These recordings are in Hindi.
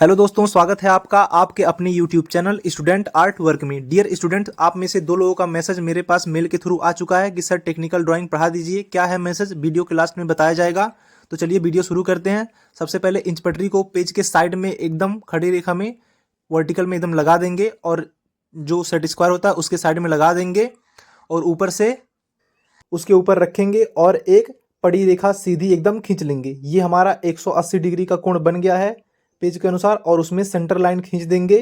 हेलो दोस्तों, स्वागत है आपका आपके अपने YouTube channel student art work में। डियर स्टूडेंट, आप में से दो लोगों का मैसेज मेरे पास मेल के थ्रू आ चुका है कि सर टेक्निकल ड्राइंग पढ़ा दीजिए। क्या है मैसेज, वीडियो के लास्ट में बताया जाएगा। तो चलिए वीडियो शुरू करते हैं। सबसे पहले इंच पटरी को पेज के साइड में एकदम खड़ी रेखा में वर्टिकल में एकदम लगा देंगे और जो सेट स्क्वायर होता है उसके साइड में लगा देंगे और ऊपर से उसके ऊपर रखेंगे और एक पड़ी रेखा सीधी एकदम खींच लेंगे। ये हमारा 180 डिग्री का कोण बन गया है पेज के अनुसार और उसमें सेंटर लाइन खींच देंगे।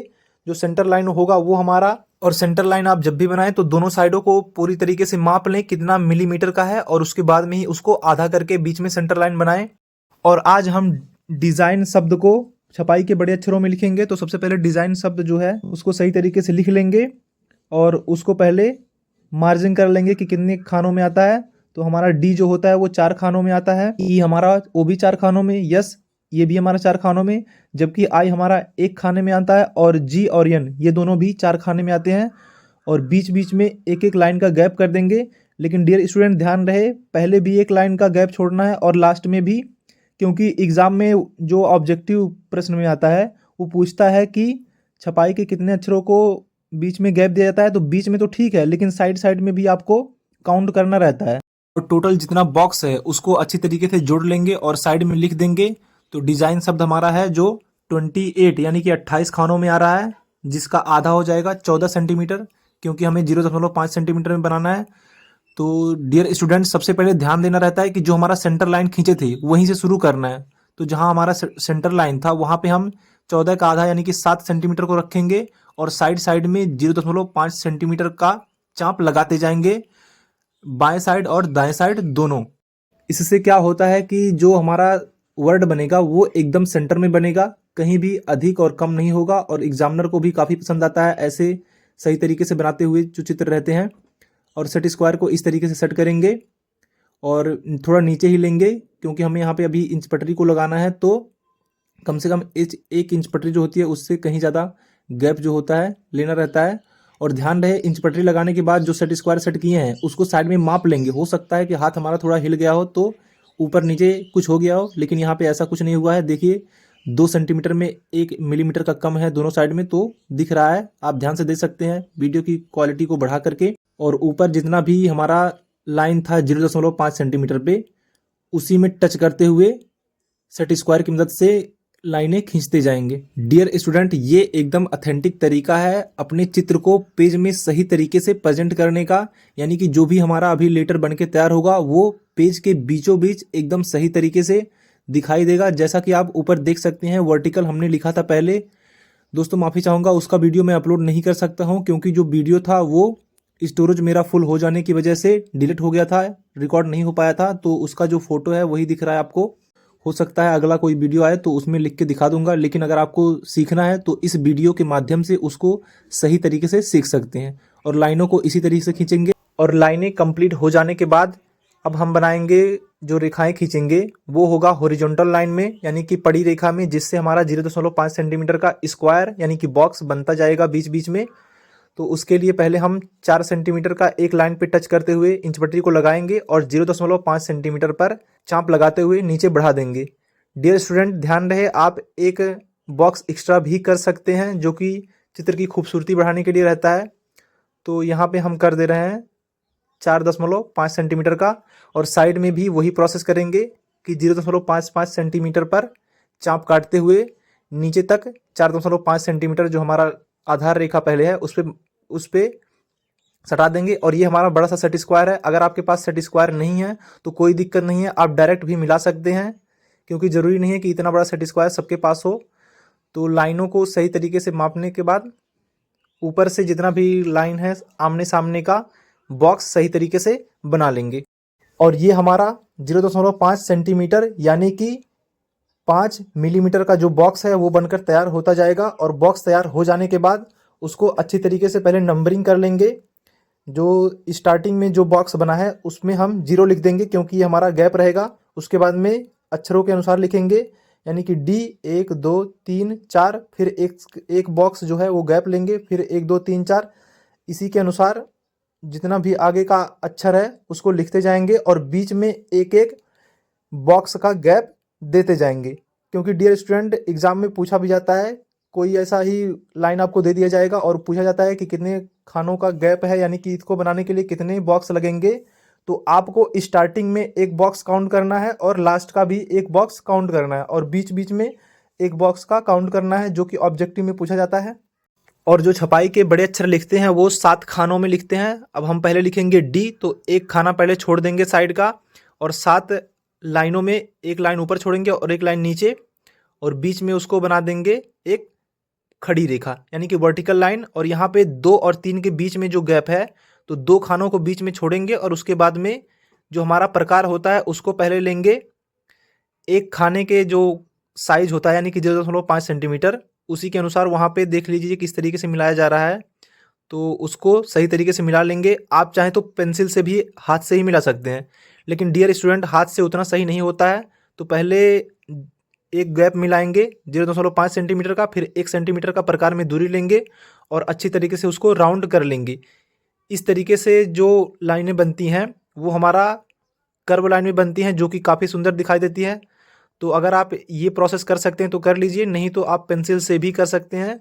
जो सेंटर लाइन होगा वो हमारा, और सेंटर लाइन आप जब भी बनाएं तो दोनों साइडों को पूरी तरीके से माप लें कितना मिलीमीटर का है और उसके बाद में ही उसको आधा करके बीच में सेंटर लाइन बनाएं। और आज हम डिज़ाइन शब्द को छपाई के बड़े अक्षरों में लिखेंगे। तो सबसे पहले डिज़ाइन शब्द जो है उसको सही तरीके से लिख लेंगे और उसको पहले मार्जिन कर लेंगे कि कितने खानों में आता है। तो हमारा डी जो होता है वो 4 खानों में आता है, ई हमारा वो भी 4 खानों में, यस ये भी हमारा 4 खानों में, जबकि आई हमारा 1 खाने में आता है और जी और एन ये दोनों भी 4 खाने में आते हैं। और बीच बीच में एक एक लाइन का गैप कर देंगे। लेकिन डियर स्टूडेंट ध्यान रहे, पहले भी एक लाइन का गैप छोड़ना है और लास्ट में भी, क्योंकि एग्जाम में जो ऑब्जेक्टिव प्रश्न में आता है वो पूछता है कि छपाई के कितने अक्षरों को बीच में गैप दिया जाता है। तो बीच में तो ठीक है, लेकिन साइड साइड में भी आपको काउंट करना रहता है। और टोटल जितना बॉक्स है उसको अच्छी तरीके से जोड़ लेंगे और साइड में लिख देंगे। तो डिजाइन शब्द हमारा है जो 28 यानी कि 28 खानों में आ रहा है, जिसका आधा हो जाएगा 14 सेंटीमीटर, क्योंकि हमें 0.5 सेंटीमीटर में बनाना है। तो डियर स्टूडेंट, सबसे पहले ध्यान देना रहता है कि जो हमारा सेंटर लाइन खींचे थे वहीं से शुरू करना है। तो जहां हमारा सेंटर लाइन था वहां पे हम 14 का आधा यानी कि 7 सेंटीमीटर को रखेंगे और साइड साइड में 0.5 सेंटीमीटर का चाप लगाते जाएंगे, बाएं साइड और दाएं साइड दोनों। इससे क्या होता है कि जो हमारा वर्ड बनेगा वो एकदम सेंटर में बनेगा, कहीं भी अधिक और कम नहीं होगा और एग्जामिनर को भी काफ़ी पसंद आता है ऐसे सही तरीके से बनाते हुए जो चित्र रहते हैं। और सेट स्क्वायर को इस तरीके से सेट करेंगे और थोड़ा नीचे ही लेंगे, क्योंकि हमें यहाँ पे अभी इंच पटरी को लगाना है। तो कम से कम 1 इंच पटरी जो होती है उससे कहीं ज़्यादा गैप जो होता है लेना रहता है। और ध्यान रहे, इंच पटरी लगाने के बाद जो सेट स्क्वायर सेट किए हैं उसको साइड में माप लेंगे। हो सकता है कि हाथ हमारा थोड़ा हिल गया हो तो ऊपर नीचे कुछ हो गया हो, लेकिन यहाँ पे ऐसा कुछ नहीं हुआ है। देखिए 2 सेंटीमीटर में 1 मिलीमीटर का कम है दोनों साइड में, तो दिख रहा है, आप ध्यान से देख सकते हैं वीडियो की क्वालिटी को बढ़ा करके। और ऊपर जितना भी हमारा लाइन था 0.5 सेंटीमीटर पे, उसी में टच करते हुए सेट स्क्वायर की मदद से लाइनें खींचते जाएंगे। डियर स्टूडेंट, ये एकदम ऑथेंटिक तरीका है अपने चित्र को पेज में सही तरीके से प्रेजेंट करने का, यानी कि जो भी हमारा अभी लेटर बन के तैयार होगा वो पेज के बीचों बीच एकदम सही तरीके से दिखाई देगा। जैसा कि आप ऊपर देख सकते हैं वर्टिकल हमने लिखा था पहले। दोस्तों माफ़ी चाहूँगा, उसका वीडियो मैं अपलोड नहीं कर सकता हूँ क्योंकि जो वीडियो था वो स्टोरेज मेरा फुल हो जाने की वजह से डिलीट हो गया था, रिकॉर्ड नहीं हो पाया था। तो उसका जो फोटो है वही दिख रहा है आपको। हो सकता है अगला कोई वीडियो आए तो उसमें लिख के दिखा दूंगा, लेकिन अगर आपको सीखना है तो इस वीडियो के माध्यम से उसको सही तरीके से सीख सकते हैं। और लाइनों को इसी तरीके से खींचेंगे और लाइनें कंप्लीट हो जाने के बाद अब हम बनाएंगे, जो रेखाएं खींचेंगे वो होगा हॉरिजॉन्टल लाइन में, यानी कि पड़ी रेखा में, जिससे हमारा 0.5 सेंटीमीटर का स्क्वायर यानी कि बॉक्स बनता जाएगा बीच बीच में। तो उसके लिए पहले हम 4 सेंटीमीटर का एक लाइन पे टच करते हुए इंच पटरी को लगाएंगे और 0.5 सेंटीमीटर पर चाप लगाते हुए नीचे बढ़ा देंगे। डियर स्टूडेंट ध्यान रहे, आप एक बॉक्स एक्स्ट्रा भी कर सकते हैं जो कि चित्र की खूबसूरती बढ़ाने के लिए रहता है। तो यहाँ पे हम कर दे रहे हैं 4.5 सेंटीमीटर का, और साइड में भी वही प्रोसेस करेंगे कि 0.55 सेंटीमीटर पर चाप काटते हुए नीचे तक 4.5 सेंटीमीटर जो हमारा आधार रेखा पहले है उस पे सटा देंगे। और ये हमारा बड़ा सा सेट स्क्वायर है। अगर आपके पास सेट स्क्वायर नहीं है तो कोई दिक्कत नहीं है, आप डायरेक्ट भी मिला सकते हैं, क्योंकि ज़रूरी नहीं है कि इतना बड़ा सेट स्क्वायर सबके पास हो। तो लाइनों को सही तरीके से मापने के बाद ऊपर से जितना भी लाइन है आमने सामने का बॉक्स सही तरीके से बना लेंगे। और ये हमारा 0.5 सेंटीमीटर यानी कि 5 मिलीमीटर का जो बॉक्स है वो बनकर तैयार होता जाएगा। और बॉक्स तैयार हो जाने के बाद उसको अच्छी तरीके से पहले नंबरिंग कर लेंगे। जो स्टार्टिंग में जो बॉक्स बना है उसमें हम 0 लिख देंगे, क्योंकि ये हमारा गैप रहेगा। उसके बाद में अक्षरों के अनुसार लिखेंगे, यानी कि D 1 2 3 4, फिर एक बॉक्स जो है वो गैप लेंगे, फिर 1 2 3 4, इसी के अनुसार जितना भी आगे का अक्षर है उसको लिखते जाएंगे और बीच में एक एक बॉक्स का गैप देते जाएंगे। क्योंकि डियर स्टूडेंट एग्जाम में पूछा भी जाता है, कोई ऐसा ही लाइन आपको दे दिया जाएगा और पूछा जाता है कि कितने खानों का गैप है, यानी कि इसको बनाने के लिए कितने बॉक्स लगेंगे। तो आपको स्टार्टिंग में एक बॉक्स काउंट करना है और लास्ट का भी एक बॉक्स काउंट करना है और बीच बीच में एक बॉक्स का काउंट करना है, जो कि ऑब्जेक्टिव में पूछा जाता है। और जो छपाई के बड़े अक्षर लिखते हैं वो 7 खानों में लिखते हैं। अब हम पहले लिखेंगे डी, तो एक खाना पहले छोड़ देंगे साइड का और 7 लाइनों में एक लाइन ऊपर छोड़ेंगे और एक लाइन नीचे, और बीच में उसको बना देंगे एक खड़ी रेखा यानी कि वर्टिकल लाइन। और यहाँ पे 2 और 3 के बीच में जो गैप है, तो 2 खानों को बीच में छोड़ेंगे और उसके बाद में जो हमारा प्रकार होता है उसको पहले लेंगे। एक खाने के जो साइज होता है यानी कि 0.5 सेंटीमीटर, उसी के अनुसार वहाँ पे देख लीजिए किस तरीके से मिलाया जा रहा है, तो उसको सही तरीके से मिला लेंगे। आप चाहें तो पेंसिल से भी हाथ से ही मिला सकते हैं, लेकिन डियर स्टूडेंट हाथ से उतना सही नहीं होता है। तो पहले एक गैप मिलाएंगे 0.5 सेंटीमीटर का, फिर 1 सेंटीमीटर का प्रकार में दूरी लेंगे और अच्छी तरीके से उसको राउंड कर लेंगे। इस तरीके से जो लाइनें बनती हैं वो हमारा कर्व लाइन में बनती हैं, जो कि काफ़ी सुंदर दिखाई देती है। तो अगर आप ये प्रोसेस कर सकते हैं तो कर लीजिए, नहीं तो आप पेंसिल से भी कर सकते हैं।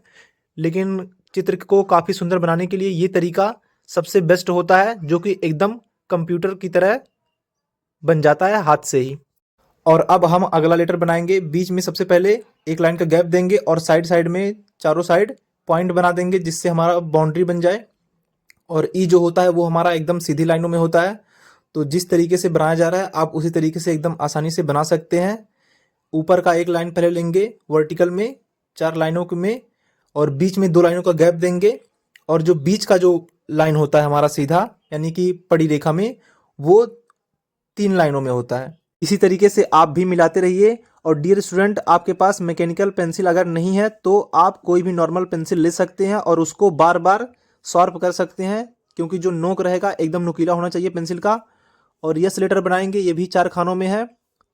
लेकिन चित्र को काफ़ी सुंदर बनाने के लिए ये तरीका सबसे बेस्ट होता है, जो कि एकदम कंप्यूटर की तरह बन जाता है हाथ से ही। और अब हम अगला लेटर बनाएंगे। बीच में सबसे पहले एक लाइन का गैप देंगे और साइड साइड में चारों साइड पॉइंट बना देंगे, जिससे हमारा बाउंड्री बन जाए। और ई जो होता है वो हमारा एकदम सीधी लाइनों में होता है। तो जिस तरीके से बनाया जा रहा है आप उसी तरीके से एकदम आसानी से बना सकते हैं। ऊपर का एक लाइन पहले लेंगे वर्टिकल में 4 लाइनों में, और बीच में 2 लाइनों का गैप देंगे। और जो बीच का जो लाइन होता है हमारा सीधा यानी कि पड़ी रेखा में, वो 3 लाइनों में होता है। इसी तरीके से आप भी मिलाते रहिए। और डियर स्टूडेंट, आपके पास मैकेनिकल पेंसिल अगर नहीं है तो आप कोई भी नॉर्मल पेंसिल ले सकते हैं और उसको बार बार शार्प कर सकते हैं, क्योंकि जो नोक रहेगा एकदम नुकीला होना चाहिए पेंसिल का। और यस लेटर बनाएंगे, ये भी 4 खानों में है।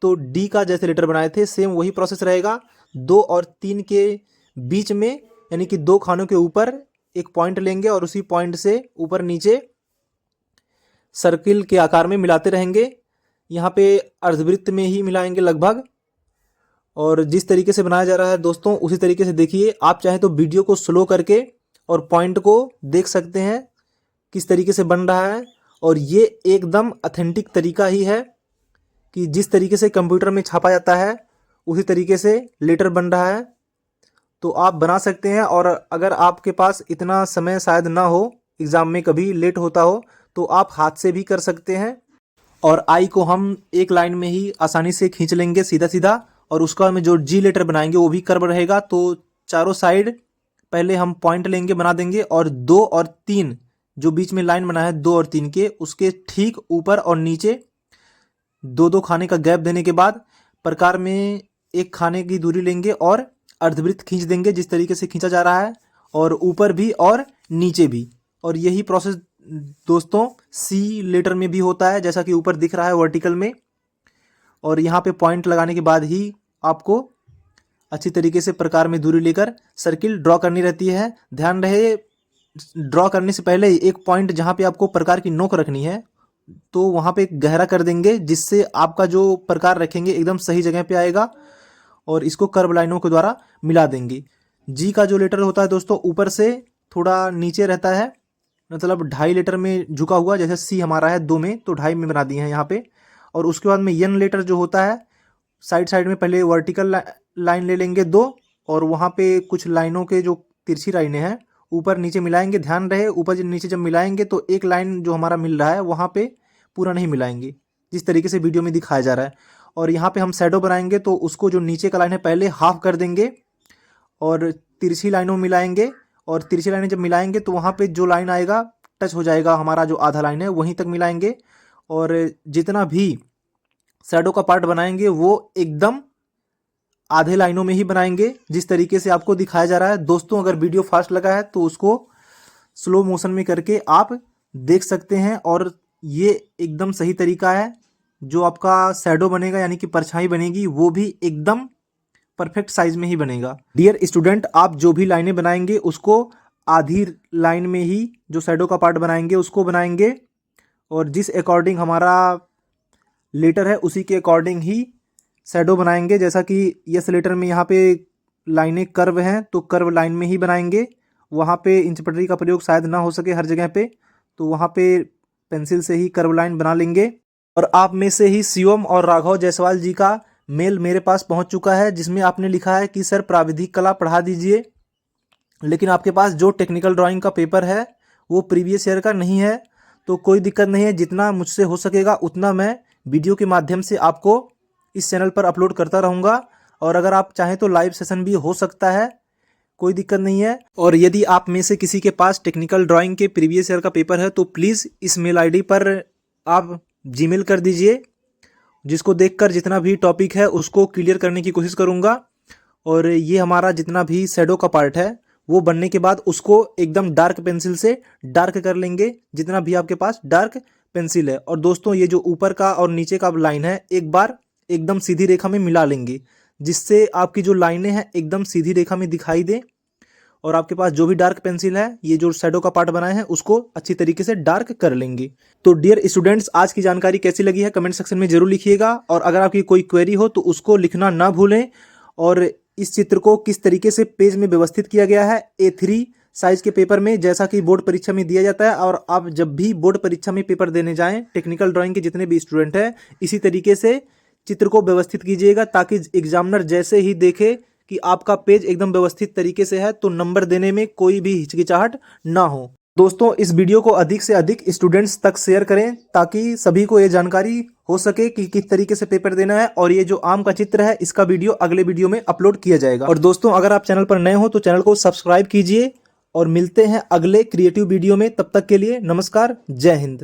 तो डी का जैसे लेटर बनाए थे सेम वही प्रोसेस रहेगा। 2 और 3 के बीच में यानी कि 2 खानों के ऊपर एक पॉइंट लेंगे और उसी पॉइंट से ऊपर नीचे सर्किल के आकार में मिलाते रहेंगे। यहाँ पे अर्धवृत्त में ही मिलाएंगे लगभग। और जिस तरीके से बनाया जा रहा है दोस्तों, उसी तरीके से देखिए। आप चाहें तो वीडियो को स्लो करके और पॉइंट को देख सकते हैं किस तरीके से बन रहा है। और ये एकदम ऑथेंटिक तरीका ही है कि जिस तरीके से कंप्यूटर में छापा जाता है उसी तरीके से लेटर बन रहा है। तो आप बना सकते हैं। और अगर आपके पास इतना समय शायद ना हो, एग्ज़ाम में कभी लेट होता हो, तो आप हाथ से भी कर सकते हैं। और आई को हम एक लाइन में ही आसानी से खींच लेंगे सीधा सीधा। और उसका में जो जी लेटर बनाएंगे वो भी कर्व रहेगा। तो चारों साइड पहले हम पॉइंट लेंगे, बना देंगे, और 2 और 3 जो बीच में लाइन बना है 2 और 3 के, उसके ठीक ऊपर और नीचे 2-2 खाने का गैप देने के बाद प्रकार में एक खाने की दूरी लेंगे और अर्धवृत्त खींच देंगे जिस तरीके से खींचा जा रहा है, और ऊपर भी और नीचे भी। और यही प्रोसेस दोस्तों सी लेटर में भी होता है, जैसा कि ऊपर दिख रहा है वर्टिकल में। और यहाँ पे पॉइंट लगाने के बाद ही आपको अच्छी तरीके से प्रकार में दूरी लेकर सर्किल ड्रॉ करनी रहती है। ध्यान रहे, ड्रॉ करने से पहले एक पॉइंट जहाँ पे आपको प्रकार की नोक रखनी है, तो वहाँ पे गहरा कर देंगे, जिससे आपका जो प्रकार रखेंगे एकदम सही जगह पे आएगा। और इसको कर्व लाइनों के द्वारा मिला देंगे। जी का जो लेटर होता है दोस्तों, ऊपर से थोड़ा नीचे रहता है, मतलब 2.5 लेटर में झुका हुआ। जैसे सी हमारा है 2 में, तो 2.5 में बना दिए हैं यहाँ पे। और उसके बाद में यन लेटर जो होता है, साइड साइड में पहले वर्टिकल लाइन ले लेंगे 2, और वहाँ पे कुछ लाइनों के जो तिरछी लाइनें हैं ऊपर नीचे मिलाएंगे। ध्यान रहे, ऊपर नीचे जब मिलाएंगे तो एक लाइन जो हमारा मिल रहा है वहाँ पे पूरा नहीं मिलाएंगे, जिस तरीके से वीडियो में दिखाया जा रहा है। और यहाँ पे हम शैडो बनाएंगे, तो उसको जो नीचे का लाइन है पहले हाफ कर देंगे और तिरछी लाइनों में मिलाएंगे। और तिरछी लाइनें जब मिलाएंगे तो वहाँ पे जो लाइन आएगा टच हो जाएगा, हमारा जो आधा लाइन है वहीं तक मिलाएंगे। और जितना भी शैडो का पार्ट बनाएंगे वो एकदम आधे लाइनों में ही बनाएंगे, जिस तरीके से आपको दिखाया जा रहा है। दोस्तों, अगर वीडियो फास्ट लगा है तो उसको स्लो मोशन में करके आप देख सकते हैं। और ये एकदम सही तरीका है। जो आपका शैडो बनेगा यानी कि परछाई बनेगी, वो भी एकदम परफेक्ट साइज में ही बनेगा। डियर स्टूडेंट, आप जो भी लाइनें बनाएंगे उसको आधी लाइन में ही जो शैडो का पार्ट बनाएंगे उसको बनाएंगे। और जिस अकॉर्डिंग हमारा लेटर है उसी के अकॉर्डिंग ही शैडो बनाएंगे। जैसा कि यस लेटर में यहाँ पे लाइनें कर्व हैं तो कर्व लाइन में ही बनाएंगे। वहाँ पे इंच पटरी का प्रयोग शायद ना हो सके हर जगह पे, तो वहाँ पे पेंसिल से ही कर्व लाइन बना लेंगे। और आप में से ही शिवम और राघव जायसवाल जी का मेल मेरे पास पहुँच चुका है, जिसमें आपने लिखा है कि सर प्राविधिक कला पढ़ा दीजिए, लेकिन आपके पास जो टेक्निकल ड्राइंग का पेपर है वो प्रीवियस ईयर का नहीं है। तो कोई दिक्कत नहीं है, जितना मुझसे हो सकेगा उतना मैं वीडियो के माध्यम से आपको इस चैनल पर अपलोड करता रहूँगा। और अगर आप चाहें तो लाइव सेशन भी हो सकता है, कोई दिक्कत नहीं है। और यदि आप में से किसी के पास टेक्निकल ड्राइंग के प्रीवियस ईयर का पेपर है तो प्लीज़ इस मेल आईडी पर आप जीमेल कर दीजिए, जिसको देखकर जितना भी टॉपिक है उसको क्लियर करने की कोशिश करूँगा। और ये हमारा जितना भी शैडो का पार्ट है वो बनने के बाद उसको एकदम डार्क पेंसिल से डार्क कर लेंगे, जितना भी आपके पास डार्क पेंसिल है। और दोस्तों ये जो ऊपर का और नीचे का लाइन है एक बार एकदम सीधी रेखा में मिला लेंगे, जिससे आपकी जो लाइनें हैं एकदम सीधी रेखा में दिखाई दे। और आपके पास जो भी डार्क पेंसिल है, ये जो शैडो का पार्ट बनाए हैं उसको अच्छी तरीके से डार्क कर लेंगे। तो डियर स्टूडेंट्स, आज की जानकारी कैसी लगी है कमेंट सेक्शन में जरूर लिखिएगा। और अगर आपकी कोई क्वेरी हो तो उसको लिखना ना भूलें। और इस चित्र को किस तरीके से पेज में व्यवस्थित किया गया है A3 साइज के पेपर में, जैसा कि बोर्ड परीक्षा में दिया जाता है। और आप जब भी बोर्ड परीक्षा में पेपर देने जाएं, टेक्निकल ड्राइंग के जितने भी स्टूडेंट हैं, इसी तरीके से चित्र को व्यवस्थित कीजिएगा, ताकि एग्जामिनर जैसे ही देखे कि आपका पेज एकदम व्यवस्थित तरीके से है तो नंबर देने में कोई भी हिचकिचाहट ना हो। दोस्तों, इस वीडियो को अधिक से अधिक स्टूडेंट्स तक शेयर करें, ताकि सभी को ये जानकारी हो सके कि किस तरीके से पेपर देना है। और ये जो आम का चित्र है इसका वीडियो अगले वीडियो में अपलोड किया जाएगा। और दोस्तों, अगर आप चैनल पर नए हो तो चैनल को सब्सक्राइब कीजिए। और मिलते हैं अगले क्रिएटिव वीडियो में, तब तक के लिए नमस्कार, जय हिंद।